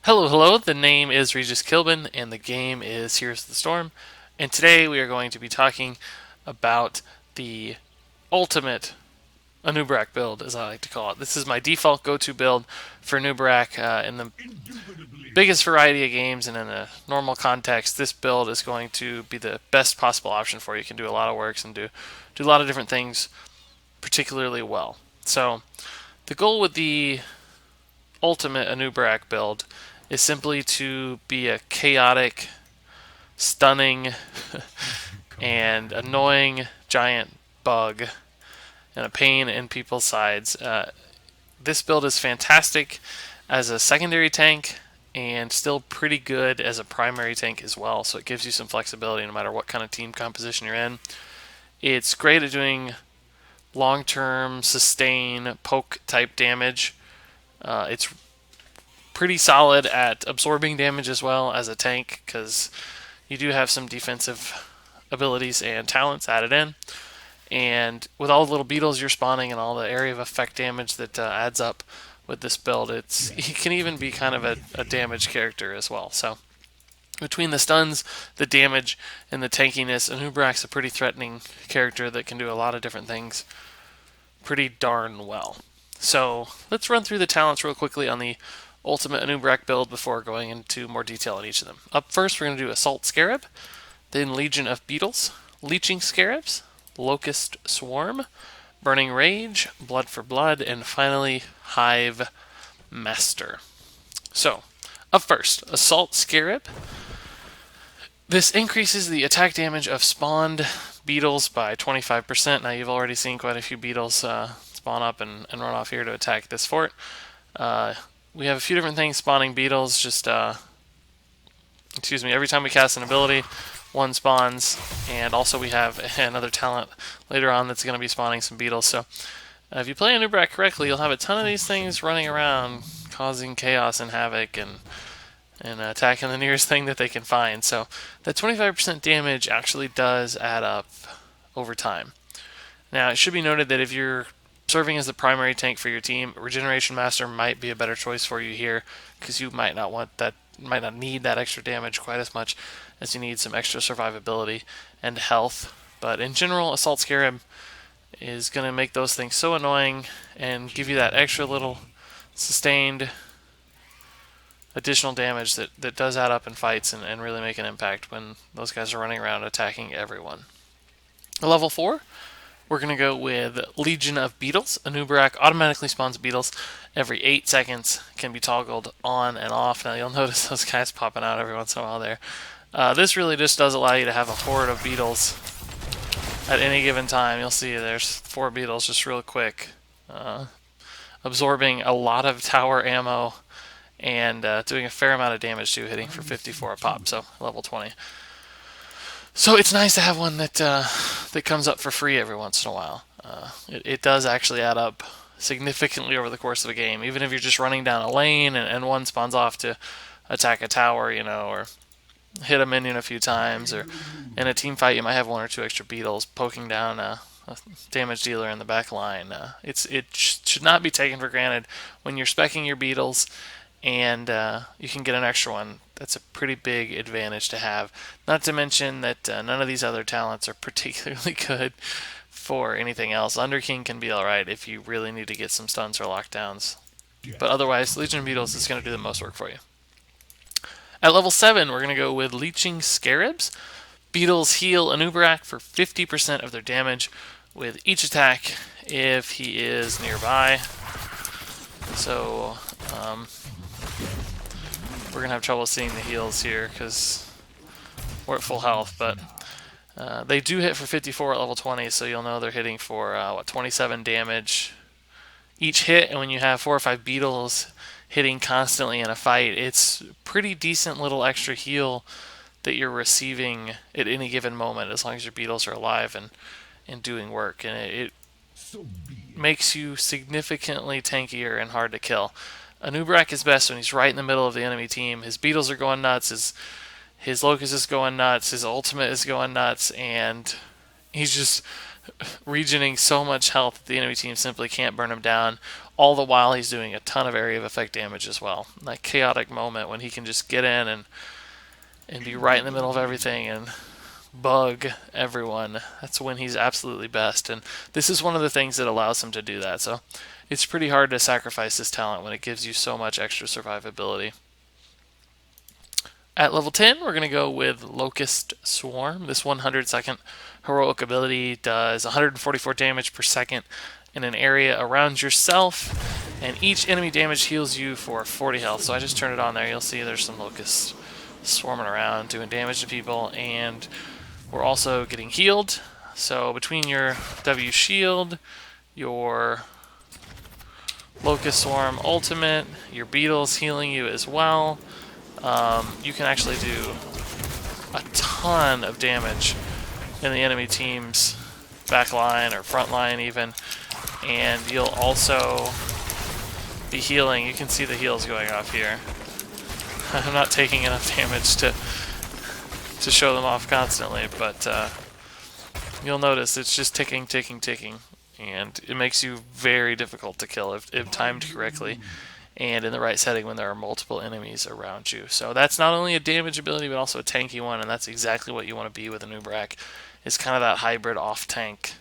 Hello. The name is Regis Kilbin, and the game is Here's the Storm. And today we are going to be talking about the ultimate Anub'Arak build, as I like to call it. This is my default go-to build for Anub'Arak in the biggest variety of games, and in a normal context, this build is going to be the best possible option for you. You can do a lot of works and do a lot of different things particularly well. So the goal with the ultimate Anub'Arak build is simply to be a chaotic, stunning, and annoying giant bug and a pain in people's sides. This build is fantastic as a secondary tank and still pretty good as a primary tank as well, so it gives you some flexibility no matter what kind of team composition you're in. It's great at doing long-term sustain poke type damage. It's pretty solid at absorbing damage as well as a tank, because you do have some defensive abilities and talents added in. And with all the little beetles you're spawning and all the area of effect damage that adds up with this build, he can even be kind of a damage character as well. So between the stuns, the damage, and the tankiness, Anub'Arak's a pretty threatening character that can do a lot of different things pretty darn well. So let's run through the talents real quickly on the ultimate Anub'Arak build before going into more detail on each of them. Up first, we're going to do Assault Scarab, then Legion of Beetles, Leeching Scarabs, Locust Swarm, Burning Rage, Blood for Blood, and finally Hive Master. So, up first, Assault Scarab. This increases the attack damage of spawned beetles by 25%. Now, you've already seen quite a few beetles spawn up and run off here to attack this fort. We have a few different things spawning beetles. Every time we cast an ability, one spawns, and also we have another talent later on that's going to be spawning some beetles. So if you play Anub'Arak correctly, you'll have a ton of these things running around, causing chaos and havoc and attacking the nearest thing that they can find. So that 25% damage actually does add up over time. Now, it should be noted that if you're serving as the primary tank for your team, Regeneration Master might be a better choice for you here, because you might not need that extra damage quite as much as you need some extra survivability and health. But in general, Assault Scarab is going to make those things so annoying and give you that extra little sustained additional damage that does add up in fights and really make an impact when those guys are running around attacking everyone. Level 4, we're going to go with Legion of Beetles. Anub'Arak automatically spawns beetles every 8 seconds, can be toggled on and off. Now you'll notice those guys popping out every once in a while there. This really just does allow you to have a horde of beetles at any given time. You'll see there's 4 beetles just real quick, absorbing a lot of tower ammo and doing a fair amount of damage too, hitting for 54 a pop, so level 20. So it's nice to have one that comes up for free every once in a while. It does actually add up significantly over the course of a game, even if you're just running down a lane and one spawns off to attack a tower, or hit a minion a few times, or in a team fight you might have 1 or 2 extra beetles poking down a damage dealer in the back line. It should not be taken for granted when you're specking your beetles and you can get an extra one. That's a pretty big advantage to have. Not to mention that none of these other talents are particularly good for anything else. Underking can be alright if you really need to get some stuns or lockdowns. But otherwise, Legion of Beetles is going to do the most work for you. At level 7, we're going to go with Leeching Scarabs. Beetles heal Anub'Arak for 50% of their damage with each attack if he is nearby. So, we're going to have trouble seeing the heals here because we're at full health, but they do hit for 54 at level 20, so you'll know they're hitting for 27 damage each hit. And when you have 4 or 5 beetles hitting constantly in a fight, it's pretty decent little extra heal that you're receiving at any given moment, as long as your beetles are alive and doing work. And it makes you significantly tankier and hard to kill. Anub'Arak is best when he's right in the middle of the enemy team. His beetles are going nuts, his locust is going nuts, his ultimate is going nuts, and he's just regening so much health that the enemy team simply can't burn him down. All the while he's doing a ton of area of effect damage as well. That chaotic moment when he can just get in and be right in the middle of everything and bug everyone. That's when he's absolutely best. And this is one of the things that allows him to do that. So it's pretty hard to sacrifice this talent when it gives you so much extra survivability. At level 10, we're going to go with Locust Swarm. This 100-second heroic ability does 144 damage per second in an area around yourself, and each enemy damage heals you for 40 health. So I just turned it on there. You'll see there's some locusts swarming around doing damage to people, and we're also getting healed. So between your W shield, your Locust Swarm ultimate, your beetles healing you as well, you can actually do a ton of damage in the enemy team's back line or front line even, and you'll also be healing. You can see the heals going off here. I'm not taking enough damage to show them off constantly, but you'll notice it's just ticking, ticking, ticking, and it makes you very difficult to kill if timed correctly and in the right setting when there are multiple enemies around you. So that's not only a damage ability, but also a tanky one, and that's exactly what you want to be with Anub'Arak. It's kind of that hybrid off-tank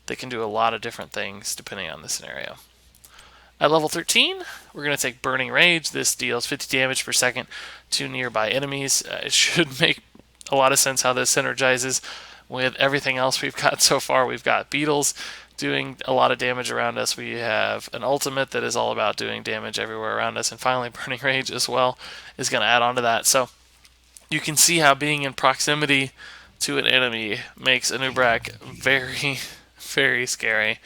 that can do a lot of different things depending on the scenario. At level 13, we're going to take Burning Rage. This deals 50 damage per second to nearby enemies. It should make a lot of sense how this synergizes with everything else we've got so far. We've got beetles doing a lot of damage around us. We have an ultimate that is all about doing damage everywhere around us. And finally, Burning Rage as well is going to add on to that. So you can see how being in proximity to an enemy makes Anub'Arak very, very scary.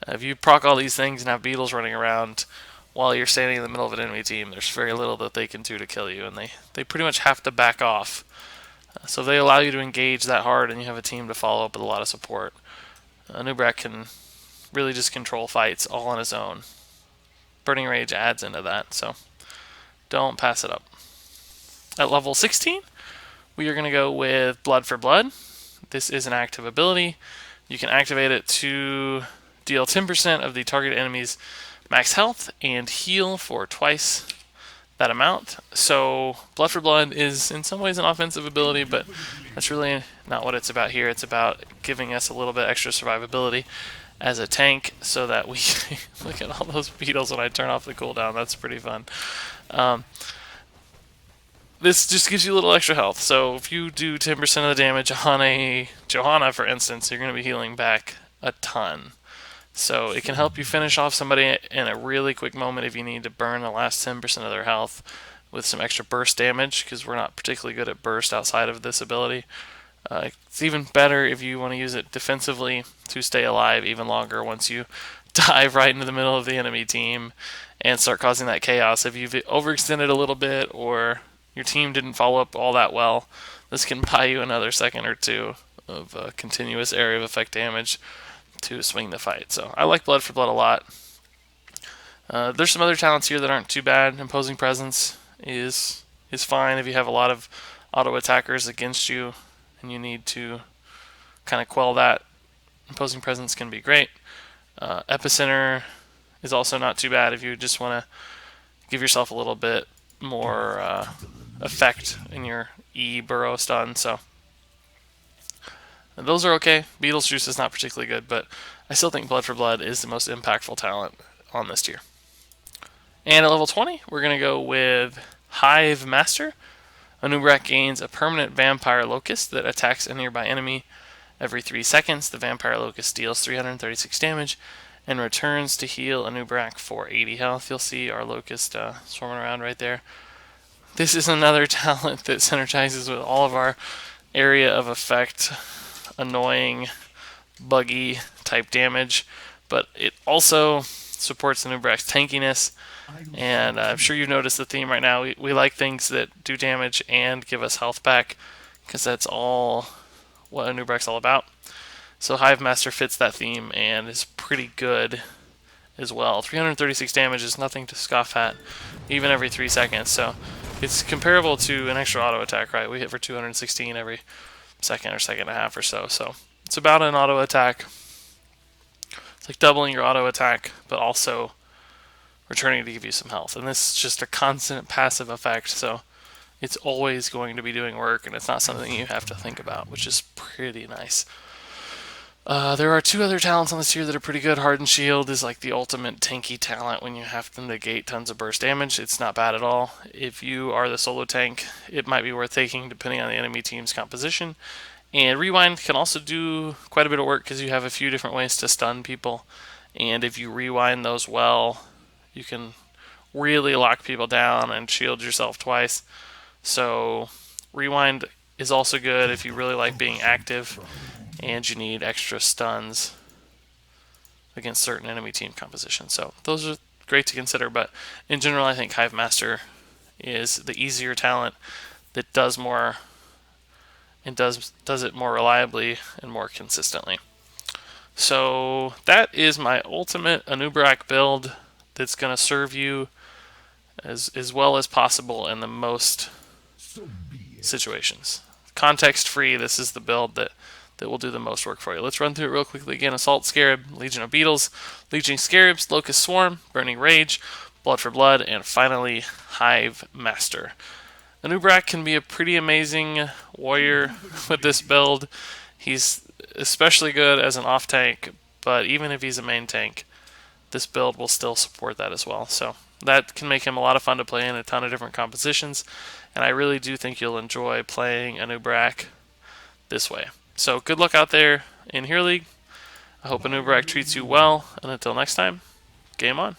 If you proc all these things and have beetles running around while you're standing in the middle of an enemy team, there's very little that they can do to kill you, and they pretty much have to back off. So if they allow you to engage that hard and you have a team to follow up with a lot of support, Anub'Arak can really just control fights all on his own. Burning Rage adds into that, so don't pass it up. At level 16, we are going to go with Blood for Blood. This is an active ability. You can activate it to deal 10% of the target enemy's max health and heal for twice that amount. So Blood for Blood is in some ways an offensive ability, but that's really not what it's about here. It's about giving us a little bit extra survivability as a tank so that we look at all those beetles when I turn off the cooldown. That's pretty fun. This just gives you a little extra health. So if you do 10% of the damage on a Johanna, for instance, you're going to be healing back a ton. So it can help you finish off somebody in a really quick moment if you need to burn the last 10% of their health with some extra burst damage, because we're not particularly good at burst outside of this ability. It's even better if you want to use it defensively to stay alive even longer once you dive right into the middle of the enemy team and start causing that chaos. If you've overextended a little bit or your team didn't follow up all that well, this can buy you another second or two of continuous area of effect damage to swing the fight. So I like Blood for Blood a lot. There's some other talents here that aren't too bad. Imposing Presence is fine if you have a lot of auto attackers against you and you need to kind of quell that. Imposing Presence can be great. Epicenter is also not too bad if you just want to give yourself a little bit more effect in your E burrow stun. So those are okay. Beetle's Juice is not particularly good, but I still think Blood for Blood is the most impactful talent on this tier. And at level 20, we're going to go with Hive Master. Anub'Arak gains a permanent Vampire Locust that attacks a nearby enemy every 3 seconds. The Vampire Locust deals 336 damage and returns to heal Anub'Arak for 80 health. You'll see our Locust swarming around right there. This is another talent that synergizes with all of our area of effect, annoying, buggy type damage, but it also supports Anub'Arak's tankiness, and I'm sure you've noticed the theme right now. We like things that do damage and give us health back, because that's all what Anub'Arak's all about. So Hive Master fits that theme and is pretty good as well. 336 damage is nothing to scoff at, even every 3 seconds, so it's comparable to an extra auto attack, right? We hit for 216 every second or second and a half or so. So it's about an auto attack like doubling your auto attack, but also returning to give you some health. And this is just a constant passive effect, so it's always going to be doing work, and it's not something you have to think about, which is pretty nice. There are two other talents on this tier that are pretty good. Hardened Shield is like the ultimate tanky talent when you have to negate tons of burst damage. It's not bad at all. If you are the solo tank, it might be worth taking depending on the enemy team's composition. And Rewind can also do quite a bit of work because you have a few different ways to stun people. And if you rewind those well, you can really lock people down and shield yourself twice. So Rewind is also good if you really like being active and you need extra stuns against certain enemy team compositions. So those are great to consider, but in general I think Hive Master is the easier talent that does more and does it more reliably and more consistently. So that is my ultimate Anub'Arak build that's going to serve you as well as possible in the most situations. Context free, this is the build that will do the most work for you. Let's run through it real quickly again. Assault Scarab, Legion of Beetles, Legion Scarabs, Locust Swarm, Burning Rage, Blood for Blood, and finally Hive Master. Anub'Arak can be a pretty amazing warrior with this build. He's especially good as an off tank, but even if he's a main tank, this build will still support that as well. So that can make him a lot of fun to play in a ton of different compositions, and I really do think you'll enjoy playing Anub'Arak this way. So good luck out there in Hero League. I hope Anub'Arak treats you well, and until next time, game on.